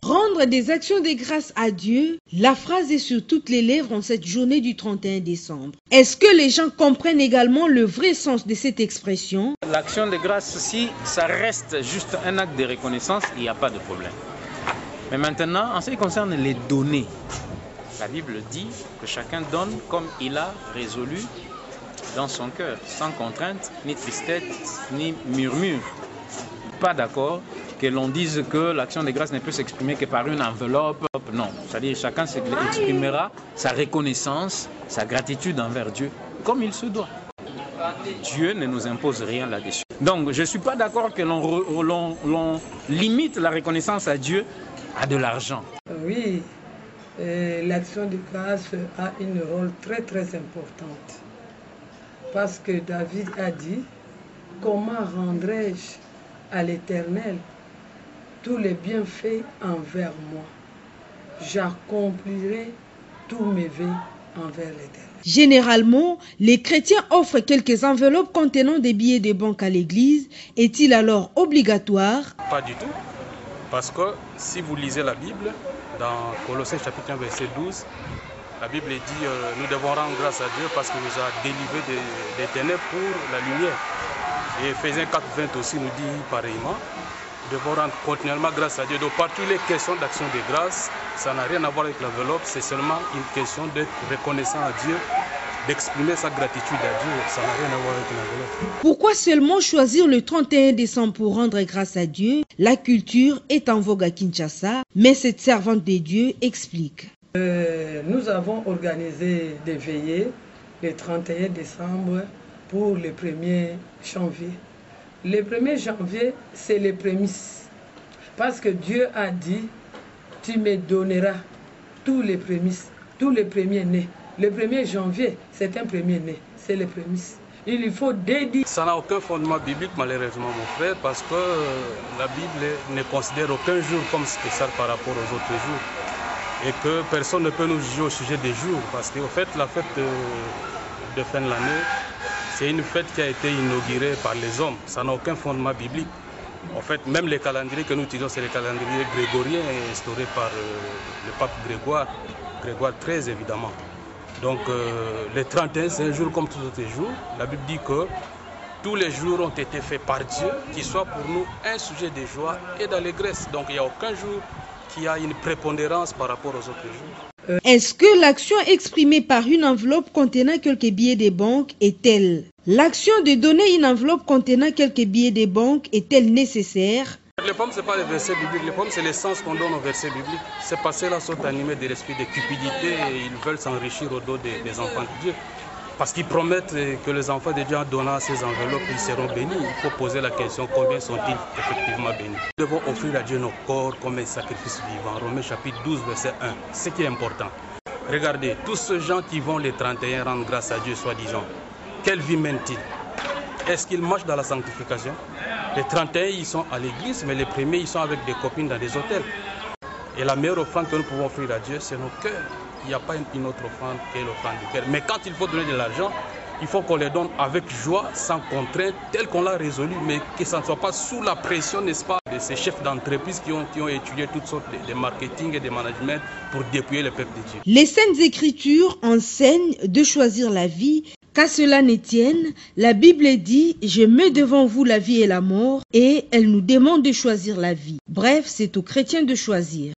Rendre des actions de grâce à Dieu, la phrase est sur toutes les lèvres en cette journée du 31 décembre. Est-ce que les gens comprennent également le vrai sens de cette expression? L'action de grâce, si ça reste juste un acte de reconnaissance, il n'y a pas de problème. Mais maintenant, en ce qui concerne les données, la Bible dit que chacun donne comme il a résolu dans son cœur, sans contrainte, ni tristesse, ni murmure. Pas d'accord que l'on dise que l'action de grâce ne peut s'exprimer que par une enveloppe. Non, c'est-à-dire chacun exprimera sa reconnaissance, sa gratitude envers Dieu, comme il se doit. Dieu ne nous impose rien là-dessus. Donc, je ne suis pas d'accord que l'on limite la reconnaissance à Dieu à de l'argent. Oui, l'action de grâce a un rôle très très important. Parce que David a dit, comment rendrai-je à l'Éternel tous les bienfaits envers moi? J'accomplirai tous mes vœux envers l'Éternel. Généralement, les chrétiens offrent quelques enveloppes contenant des billets de banque à l'église. Est-il alors obligatoire? Pas du tout. Parce que si vous lisez la Bible, dans Colossiens chapitre 1, verset 12, la Bible dit nous devons rendre grâce à Dieu parce qu'il nous a délivrés des ténèbres pour la lumière. Et Ephésiens 4, 20 aussi nous dit pareillement. Nous devons rendre continuellement grâce à Dieu. Donc partout les questions d'action de grâce, ça n'a rien à voir avec l'enveloppe, c'est seulement une question d'être reconnaissant à Dieu, d'exprimer sa gratitude à Dieu, ça n'a rien à voir avec l'enveloppe. Pourquoi seulement choisir le 31 décembre pour rendre grâce à Dieu? La culture est en vogue à Kinshasa, mais cette servante de Dieu explique. Nous avons organisé des veillées le 31 décembre pour le 1er janvier. Le 1er janvier, c'est les prémices. Parce que Dieu a dit, tu me donneras tous les prémices, tous les premiers nés. Le 1er janvier, c'est un premier né, c'est les prémices. Il faut dédier. Ça n'a aucun fondement biblique, malheureusement, mon frère, parce que la Bible ne considère aucun jour comme spécial par rapport aux autres jours. Et que personne ne peut nous juger au sujet des jours, parce qu'en fait, la fête de fin de l'année, c'est une fête qui a été inaugurée par les hommes. Ça n'a aucun fondement biblique. En fait, même les calendriers que nous utilisons, c'est les calendriers grégoriens instaurés par le pape Grégoire XIII, évidemment. Donc, le 31, c'est un jour comme tous les autres jours. La Bible dit que tous les jours ont été faits par Dieu, qui soit pour nous un sujet de joie et d'allégresse. Donc, il n'y a aucun jour qui a une prépondérance par rapport aux autres jours. Est-ce que l'action exprimée par une enveloppe contenant quelques billets de banque est-elle? L'action de donner une enveloppe contenant quelques billets de banque est-elle nécessaire? Le problème, ce n'est pas les versets bibliques, le problème, c'est le sens qu'on donne aux versets bibliques. Ces passés-là sont animés de l'esprit de cupidité et ils veulent s'enrichir au dos des enfants de Dieu. Parce qu'ils promettent que les enfants de Dieu, en donnant ces enveloppes, ils seront bénis. Il faut poser la question, combien sont-ils effectivement bénis? Nous devons offrir à Dieu nos corps comme un sacrifice vivant. Romains chapitre 12, verset 1. Ce qui est important. Regardez, tous ces gens qui vont les 31 rendre grâce à Dieu, soi-disant, quelle vie mènent-ils? Est-ce qu'ils marchent dans la sanctification? Les 31, ils sont à l'église, mais les premiers, ils sont avec des copines dans des hôtels. Et la meilleure offrande que nous pouvons offrir à Dieu, c'est nos cœurs. Il n'y a pas une autre offrande que l'offrande du cœur. Mais quand il faut donner de l'argent, il faut qu'on les donne avec joie, sans contrainte, tel qu'on l'a résolu, mais que ça ne soit pas sous la pression, n'est-ce pas, de ces chefs d'entreprise qui ont étudié toutes sortes de marketing et de management pour dépouiller le peuple de Dieu. Les Saintes Écritures enseignent de choisir la vie. Qu'à cela ne tienne, la Bible dit « Je mets devant vous la vie et la mort » et elle nous demande de choisir la vie. Bref, c'est aux chrétiens de choisir.